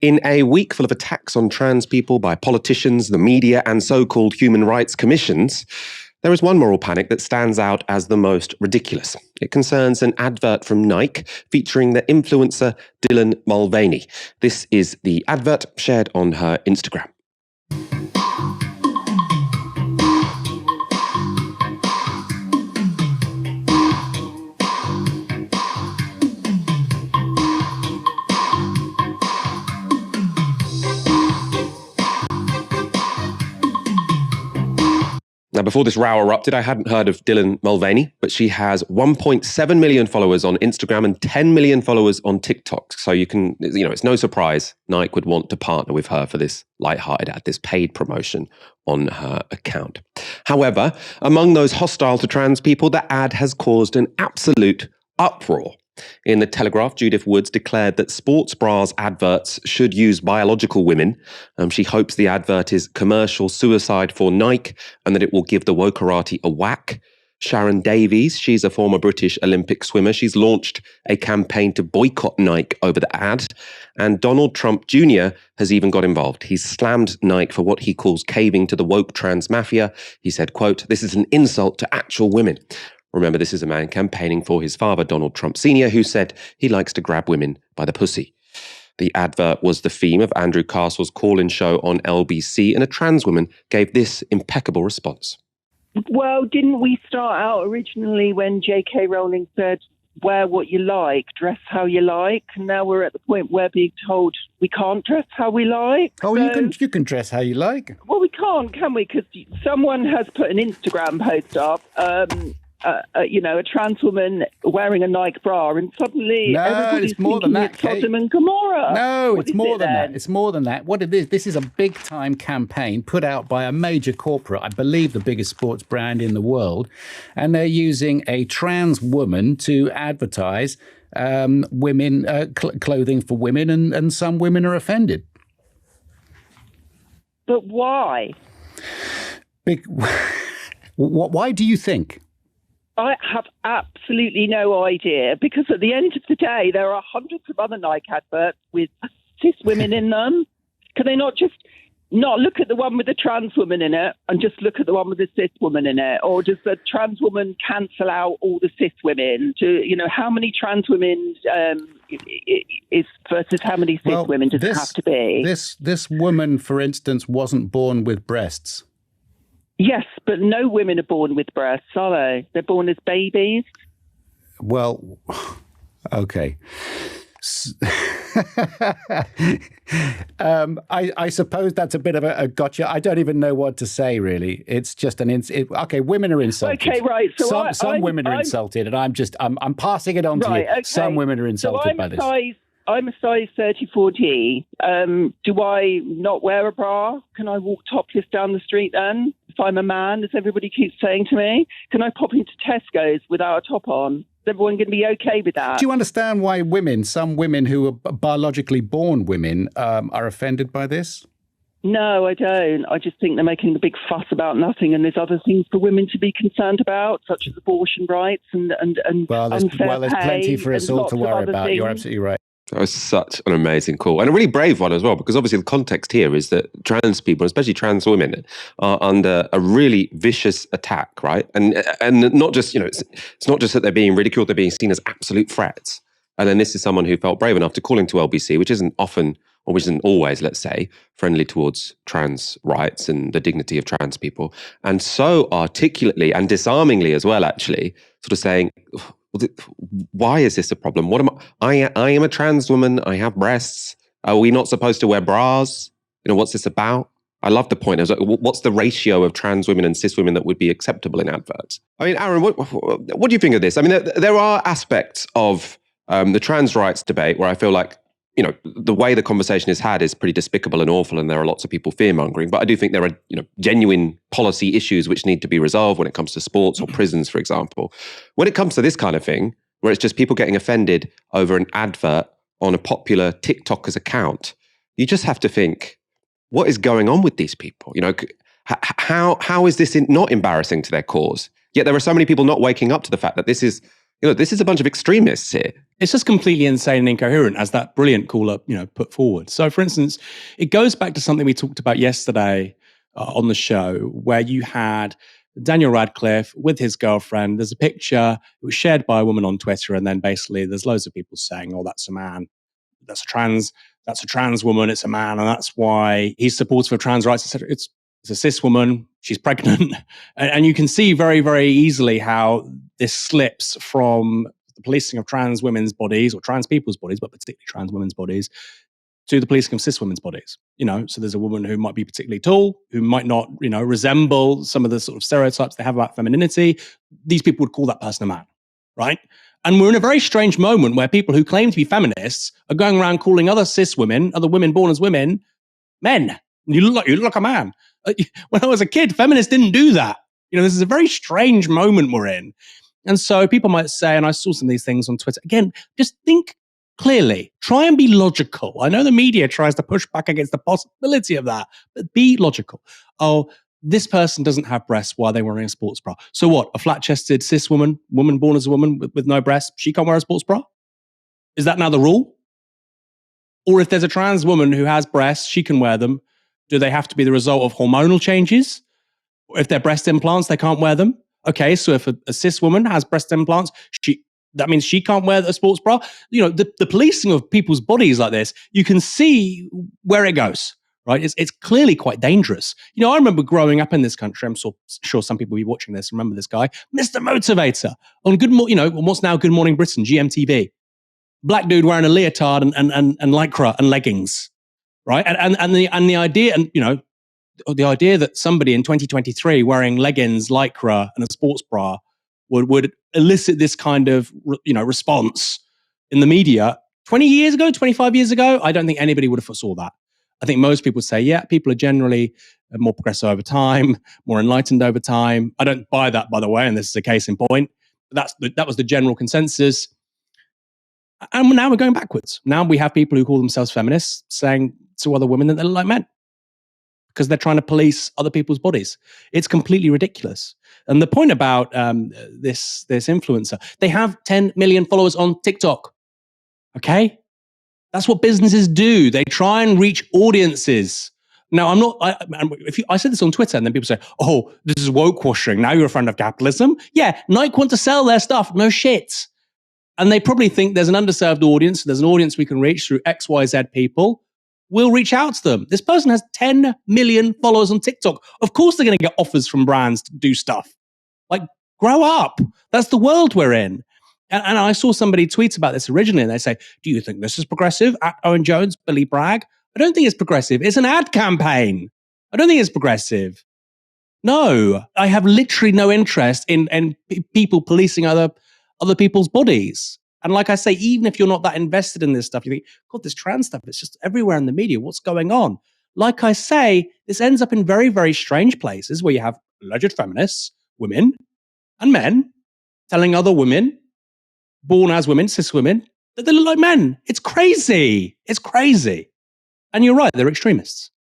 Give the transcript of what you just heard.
In a week full of attacks on trans people by politicians, the media, and so-called human rights commissions, there is one moral panic that stands out as the most ridiculous. It concerns an advert from Nike featuring the influencer Dylan Mulvaney. This is the advert shared on her Instagram. Now, before this row erupted, I hadn't heard of Dylan Mulvaney, but she has 1.7 million followers on Instagram and 10 million followers on TikTok. So it's no surprise Nike would want to partner with her for this lighthearted ad, this paid promotion on her account. However, among those hostile to trans people, the ad has caused an absolute uproar. In The Telegraph, Judith Woods declared that sports bras adverts should use biological women. She hopes the advert is commercial suicide for Nike and that it will give the wokerati a whack. Sharon Davies, she's a former British Olympic swimmer. She's launched a campaign to boycott Nike over the ad. And Donald Trump Jr. has even got involved. He's slammed Nike for what he calls caving to the woke trans mafia. He said, quote, "This is an insult to actual women." Remember, this is a man campaigning for his father, Donald Trump Sr., who said he likes to grab women by the pussy. The advert was the theme of Andrew Castle's call-in show on LBC, and a trans woman gave this impeccable response. Well, didn't we start out originally when J.K. Rowling said, wear what you like, dress how you like? And now we're at the point where being told we can't dress how we like. Oh, so, you can dress how you like. Well, we can't, can we? Because someone has put an Instagram post up, a trans woman wearing a Nike bra, and suddenly everybody's it's more than that, Sodom and Gomorrah. No, it's more than that. It's more than that. What it is, this is a big-time campaign put out by a major corporate, I believe the biggest sports brand in the world, and they're using a trans woman to advertise women clothing for women, and some women are offended. But why? Why do you think? I have absolutely no idea, because at the end of the day, there are hundreds of other Nike adverts with cis women in them. Can they not just not look at the one with the trans woman in it and just look at the one with the cis woman in it? Or does the trans woman cancel out all the cis women? How many trans women is versus how many cis women does it have to be? This woman, for instance, wasn't born with breasts. Yes, but no women are born with breasts, are they? They're born as babies. Well, okay. I suppose that's a bit of a gotcha. I don't even know what to say, really. It's just okay, women are insulted. Okay, right. So some women are insulted, and I'm passing it on to you. Okay. Some women are insulted by this. I'm a size 34D. Do I not wear a bra? Can I walk topless down the street then? If I'm a man, as everybody keeps saying to me, can I pop into Tesco's without a top on? Is everyone going to be okay with that? Do you understand why some women who are biologically born women, are offended by this? No, I don't. I just think they're making a big fuss about nothing, and there's other things for women to be concerned about, such as abortion rights and there's plenty for us all to worry about. Things. You're absolutely right. That was such an amazing call, and a really brave one as well, because obviously the context here is that trans people, especially trans women, are under a really vicious attack, right? And not just, it's not just that they're being ridiculed, they're being seen as absolute threats. And then this is someone who felt brave enough to call into LBC, which isn't often, or which isn't always, let's say, friendly towards trans rights and the dignity of trans people, and so articulately and disarmingly as well, actually, sort of saying, why is this a problem? I am a trans woman. I have breasts. Are we not supposed to wear bras? What's this about? I love the point. What's the ratio of trans women and cis women that would be acceptable in adverts? I mean, Aaron, what do you think of this? I mean, there are aspects of the trans rights debate where I feel like, the way the conversation is had is pretty despicable and awful, and there are lots of people fear-mongering. But I do think there are, genuine policy issues which need to be resolved when it comes to sports or prisons, for example. When it comes to this kind of thing, where it's just people getting offended over an advert on a popular TikToker's account, you just have to think, what is going on with these people? How is this not embarrassing to their cause? Yet there are so many people not waking up to the fact that this is This is a bunch of extremists here. It's just completely insane and incoherent, as that brilliant caller, put forward. So, for instance, it goes back to something we talked about yesterday on the show, where you had Daniel Radcliffe with his girlfriend. There's a picture. It was shared by a woman on Twitter, and then basically there's loads of people saying, "Oh, that's a man. That's a trans woman. It's a man, and that's why he's supportive of trans rights, etc." It's a cis woman. She's pregnant, and you can see very, very easily how this slips from the policing of trans women's bodies, or trans people's bodies, but particularly trans women's bodies, to the policing of cis women's bodies. So there's a woman who might be particularly tall, who might not, resemble some of the sort of stereotypes they have about femininity. These people would call that person a man, right? And we're in a very strange moment where people who claim to be feminists are going around calling other cis women, other women born as women, men. You look like a man. When I was a kid, feminists didn't do that. This is a very strange moment we're in. And so people might say, and I saw some of these things on Twitter, again, just think clearly, try and be logical. I know the media tries to push back against the possibility of that, but be logical. Oh, this person doesn't have breasts, why are they wearing a sports bra? So what? A flat-chested cis woman born as a woman with no breasts, she can't wear a sports bra? Is that now the rule? Or if there's a trans woman who has breasts, she can wear them. Do they have to be the result of hormonal changes? Or if they're breast implants, they can't wear them? Okay, so if a cis woman has breast implants, that means she can't wear a sports bra. The policing of people's bodies like this, you can see where it goes, right? It's clearly quite dangerous. I remember growing up in this country. I'm sure some people will be watching this remember this guy, Mr. Motivator, on what's now Good Morning Britain, GMTV. Black dude wearing a leotard and lycra and leggings, right? And the idea, the idea that somebody in 2023 wearing leggings, lycra, and a sports bra would elicit this kind of response in the media 20 years ago, 25 years ago, I don't think anybody would have foresaw that. I think most people say, yeah, people are generally more progressive over time, more enlightened over time. I don't buy that, by the way, and this is a case in point. That was the general consensus. And now we're going backwards. Now we have people who call themselves feminists saying to other women that they look like men because they're trying to police other people's bodies. It's completely ridiculous. And the point about this influencer, they have 10 million followers on TikTok. Okay? That's what businesses do. They try and reach audiences. Now, I said this on Twitter, and then people say, "Oh, this is woke washing. Now you're a friend of capitalism." Yeah, Nike want to sell their stuff. No shit. And they probably think there's an underserved audience. There's an audience we can reach through XYZ people. We'll reach out to them. This person has 10 million followers on TikTok. Of course, they're going to get offers from brands to do stuff. Like, grow up. That's the world we're in. And I saw somebody tweet about this originally, and they say, "Do you think this is progressive?" At Owen Jones, Billy Bragg. I don't think it's progressive. It's an ad campaign. I don't think it's progressive. No, I have literally no interest in people policing other people's bodies. And like I say, even if you're not that invested in this stuff, you think, God, this trans stuff, it's just everywhere in the media. What's going on? Like I say, this ends up in very, very strange places where you have alleged feminists, women and men, telling other women, born as women, cis women, that they look like men. It's crazy. It's crazy. And you're right, they're extremists.